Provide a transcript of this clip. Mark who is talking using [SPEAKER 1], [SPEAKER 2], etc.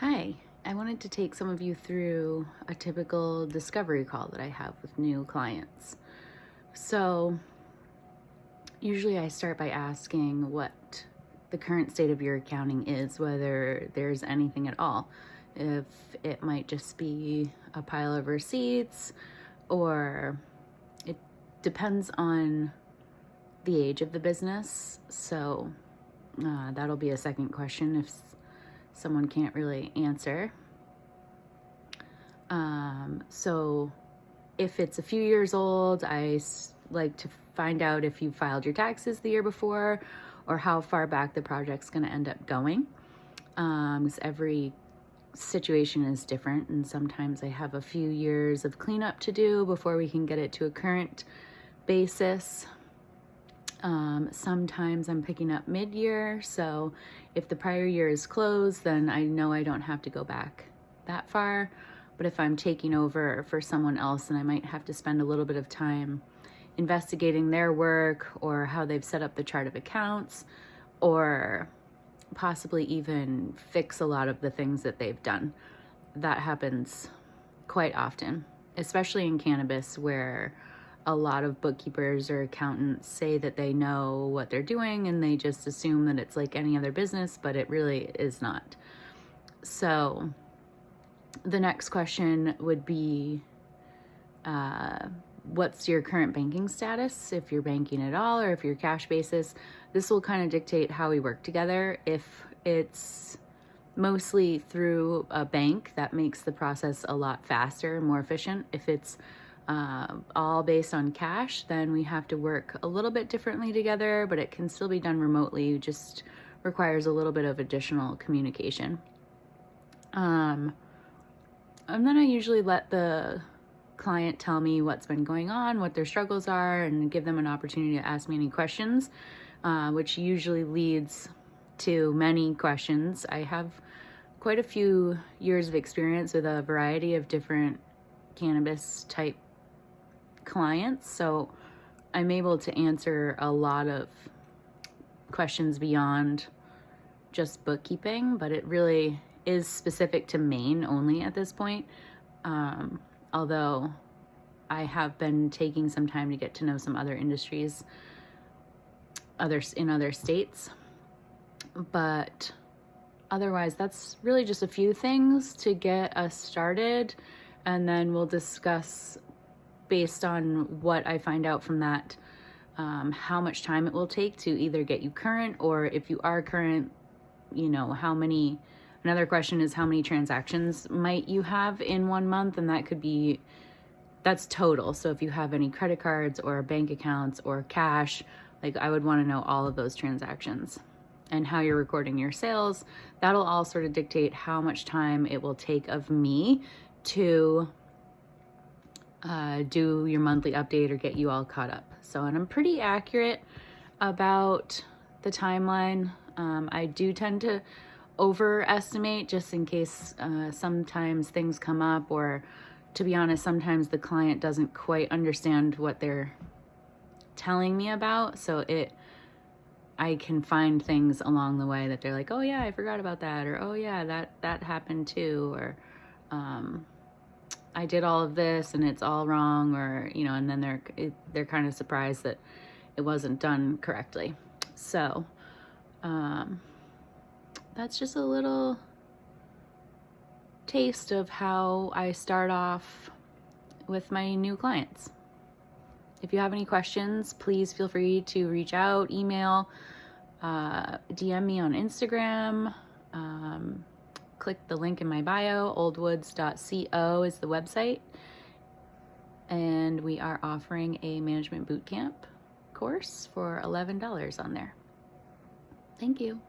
[SPEAKER 1] Hi, I wanted to take some of you through a typical discovery call that I have with new clients. So, usually I start by asking what the current state of your accounting is, whether there's anything at all. If it might just be a pile of receipts, or it depends on the age of the business. So, that'll be a second question if someone can't really answer. So if it's a few years old, like to find out if you filed your taxes the year before or how far back the project's going to end up going. Because every situation is different, and sometimes I have a few years of cleanup to do before we can get it to a current basis. Sometimes I'm picking up mid-year, so if the prior year is closed, then I know I don't have to go back that far. But if I'm taking over for someone else, then I might have to spend a little bit of time investigating their work or how they've set up the chart of accounts, or possibly even fix a lot of the things that they've done. That happens quite often, especially in cannabis, where a lot of bookkeepers or accountants say that they know what they're doing and they just assume that it's like any other business, but it really is not. So the next question would be, what's your current banking status? If you're banking at all, or if you're cash basis. This will kind of dictate how we work together. If it's mostly through a bank, that makes the process a lot faster and more efficient. If it's all based on cash, then we have to work a little bit differently together, but it can still be done remotely. It just requires a little bit of additional communication. And then I usually let the client tell me what's been going on, what their struggles are, and give them an opportunity to ask me any questions, which usually leads to many questions. I have quite a few years of experience with a variety of different cannabis type clients, so I'm able to answer a lot of questions beyond just bookkeeping, but it really is specific to Maine only at this point. Although I have been taking some time to get to know some other industries, in other states, but otherwise that's really just a few things to get us started, and then we'll discuss, based on what I find out from that, how much time it will take to either get you current, or if you are current, how many. Another question is, how many transactions might you have in 1 month? And that's total. So if you have any credit cards or bank accounts or cash, like I would want to know all of those transactions, and how you're recording your sales. That'll all sort of dictate how much time it will take of me to do your monthly update or get you all caught up. So, and I'm pretty accurate about the timeline. I do tend to overestimate, just in case sometimes things come up, or to be honest, sometimes the client doesn't quite understand what they're telling me about. So I can find things along the way that they're like, oh yeah, I forgot about that, or oh yeah, that happened too, or I did all of this and it's all wrong, or and then they're kind of surprised that it wasn't done correctly. So that's just a little taste of how I start off with my new clients. If you have any questions, please feel free to reach out, email, DM me on Instagram, click the link in my bio. oldwoods.co is the website, and we are offering a management bootcamp course for $11 on there. Thank you.